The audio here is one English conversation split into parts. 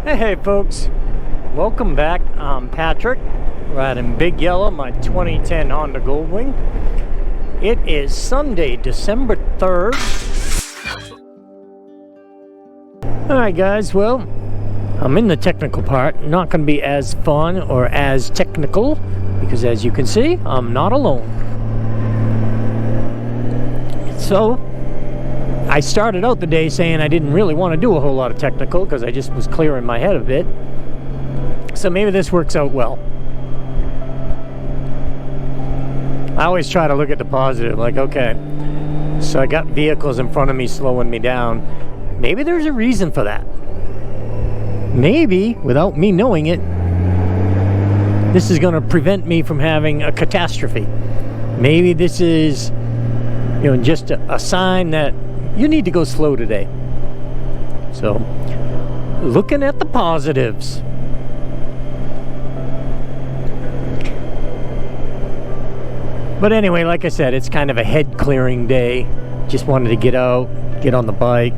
Hey folks, welcome back. I'm Patrick, riding Big Yellow, my 2010 Honda Goldwing. It is Sunday, December 3rd. Alright guys, well, I'm in the technical part. Not going to be as fun or as technical, because as you can see, I'm not alone. So, I started out the day saying I didn't really want to do a whole lot of technical because I just was clearing my head a bit. So maybe this works out well. I always try to look at the positive, like, okay, so I got vehicles in front of me slowing me down. Maybe there's a reason for that. Maybe, without me knowing it, this is going to prevent me from having a catastrophe. Maybe this is, just a sign that you need to go slow today. So, looking at the positives. But anyway, like I said, it's kind of a head clearing day. Just wanted to get out, get on the bike,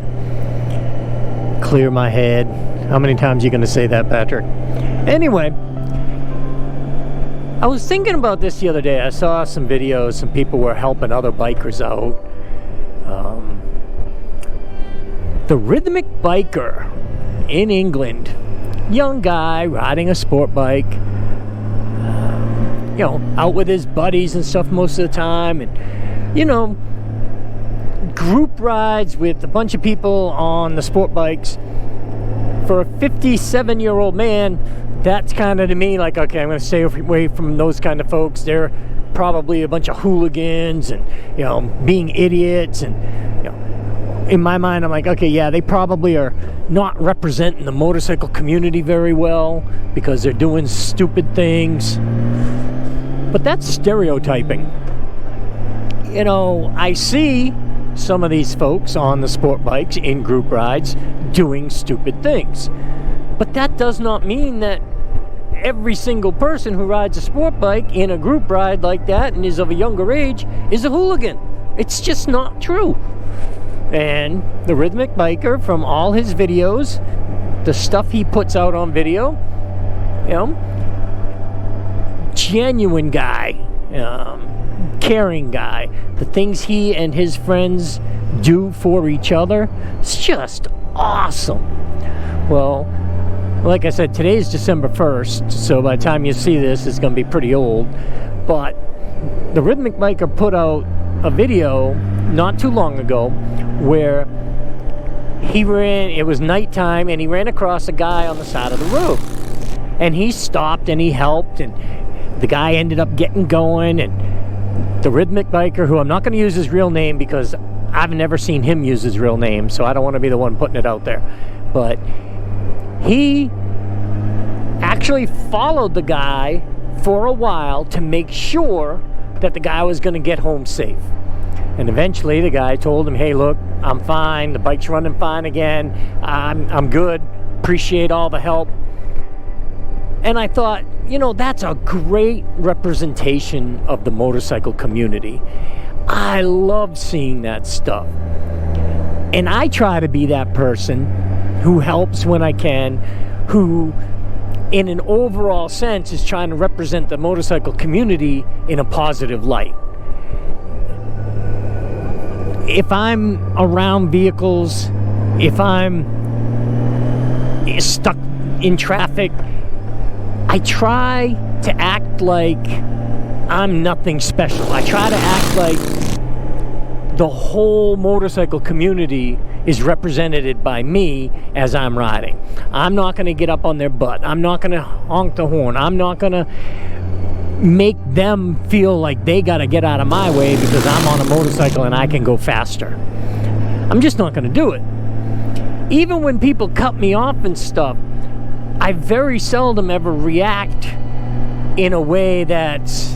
clear my head. How many times are you going to say that, Patrick? Anyway, I was thinking about this the other day. I saw some videos, some people were helping other bikers out. The rhythmic biker in England, young guy riding a sport bike, out with his buddies and stuff most of the time, and group rides with a bunch of people on the sport bikes. For a 57-year-old man, that's kind of, to me, like, okay, I'm going to stay away from those kind of folks. They're probably a bunch of hooligans and being idiots, and in my mind, I'm like, okay, yeah, they probably are not representing the motorcycle community very well because they're doing stupid things. But that's stereotyping. I see some of these folks on the sport bikes in group rides doing stupid things. But that does not mean that every single person who rides a sport bike in a group ride like that and is of a younger age is a hooligan. It's just not true. And the rhythmic biker, from all his videos, the stuff he puts out on video, genuine guy, caring guy, the things he and his friends do for each other, it's just awesome. Well, like I said, today is December 1st, so by the time you see this, it's going to be pretty old. But the rhythmic biker put out a video not too long ago where it was nighttime, and he ran across a guy on the side of the road. And he stopped and he helped, and the guy ended up getting going, and the rhythmic biker, who I'm not going to use his real name because I've never seen him use his real name, so I don't want to be the one putting it out there. But he actually followed the guy for a while to make sure that the guy was going to get home safe. And eventually the guy told him, hey, look, I'm fine. The bike's running fine again. I'm good. Appreciate all the help. And I thought, that's a great representation of the motorcycle community. I love seeing that stuff. And I try to be that person who helps when I can, who in an overall sense is trying to represent the motorcycle community in a positive light. If I'm around vehicles, if I'm stuck in traffic, I try to act like I'm nothing special. I try to act like the whole motorcycle community is represented by me as I'm riding. I'm not going to get up on their butt. I'm not going to honk the horn. I'm not going to make them feel like they got to get out of my way because I'm on a motorcycle and I can go faster. I'm just not going to do it. Even when people cut me off and stuff, I very seldom ever react in a way that's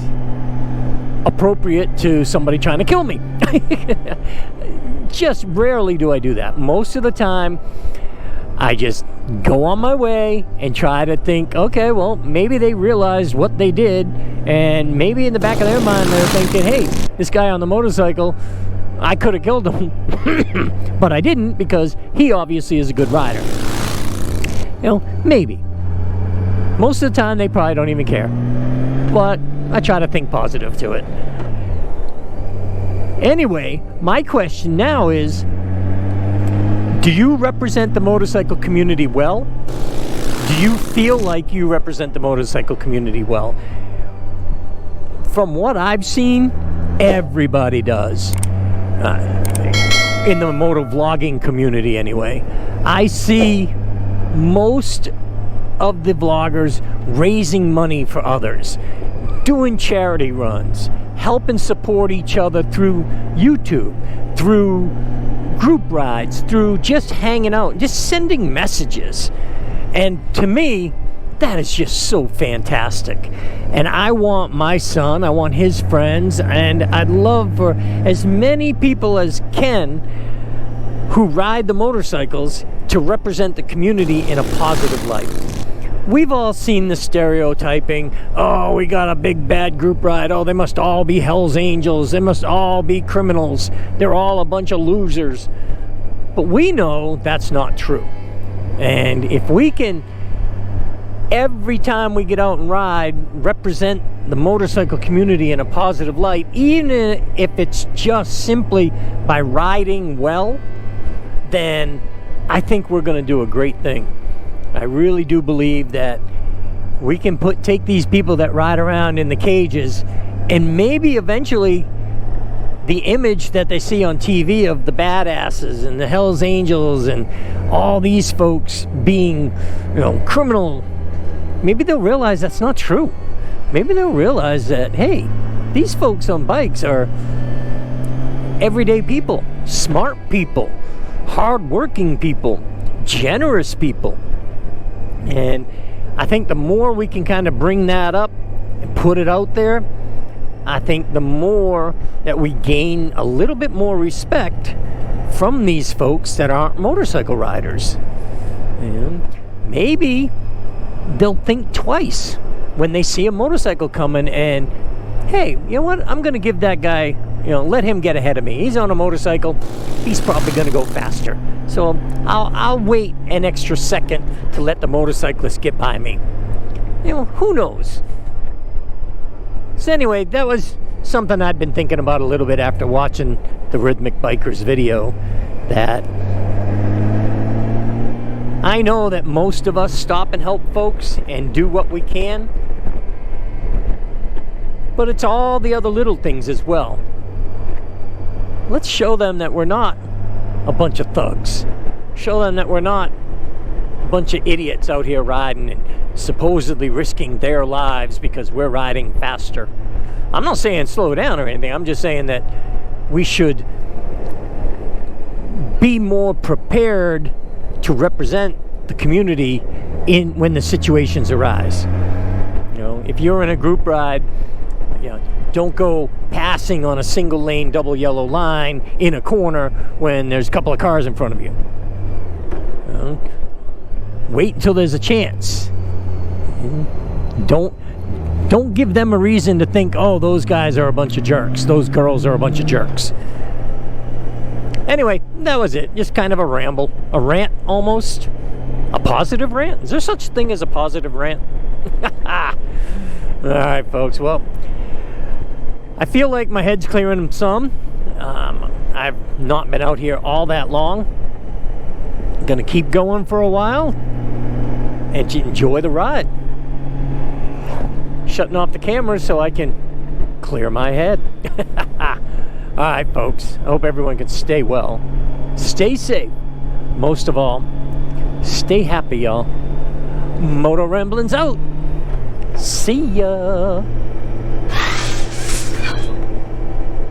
appropriate to somebody trying to kill me. Just rarely do I do that. Most of the time, I just go on my way and try to think, okay, well, maybe they realized what they did, and maybe in the back of their mind they're thinking, hey, this guy on the motorcycle, I could have killed him, but I didn't because he obviously is a good rider. You know, maybe. Most of the time, they probably don't even care. But I try to think positive to it. Anyway, my question now is, do you represent the motorcycle community well? Do you feel like you represent the motorcycle community well? From what I've seen, everybody does. In the moto vlogging community anyway. I see most of the vloggers raising money for others, doing charity runs, helping support each other through YouTube, through group rides, through just hanging out, just sending messages. And to me, that is just so fantastic. And I want my son, I want his friends, and I'd love for as many people as can who ride the motorcycles to represent the community in a positive light. We've all seen the stereotyping. Oh, we got a big bad group ride. Oh, they must all be Hell's Angels. They must all be criminals. They're all a bunch of losers. But we know that's not true. And if we can, every time we get out and ride, represent the motorcycle community in a positive light, even if it's just simply by riding well, then I think we're going to do a great thing. I really do believe that we can take these people that ride around in the cages, and maybe eventually the image that they see on TV of the badasses and the Hells Angels and all these folks being, you know, criminal, maybe they'll realize that's not true. Maybe they'll realize that, hey, these folks on bikes are everyday people, smart people, hard-working people, generous people. And I think the more we can kind of bring that up and put it out there, I think the more that we gain a little bit more respect from these folks that aren't motorcycle riders. And maybe they'll think twice when they see a motorcycle coming and, hey, you know what, I'm going to give that guy, you know, let him get ahead of me. He's on a motorcycle. He's probably going to go faster. So I'll wait an extra second to let the motorcyclist get by me. You know, who knows? So anyway, that was something I'd been thinking about a little bit after watching the Rhythmic Bikers video, that I know that most of us stop and help folks and do what we can, but it's all the other little things as well. Let's show them that we're not a bunch of thugs. Show them that we're not a bunch of idiots out here riding and supposedly risking their lives because we're riding faster. I'm not saying slow down or anything. I'm just saying that we should be more prepared to represent the community when the situations arise. You know, if you're in a group ride, you know, don't go passing on a single lane double yellow line in a corner when there's a couple of cars in front of you. You know, wait until there's a chance. Don't give them a reason to think, oh, those guys are a bunch of jerks. Those girls are a bunch of jerks. Anyway, that was it. Just kind of a ramble. A rant, almost. A positive rant? Is there such a thing as a positive rant? Alright, folks. Well, I feel like my head's clearing some. I've not been out here all that long. I'm going to keep going for a while and enjoy the ride. Shutting off the camera so I can clear my head. Alright, folks. I hope everyone can stay well. Stay safe. Most of all, stay happy, y'all. Motoramblings out. See ya.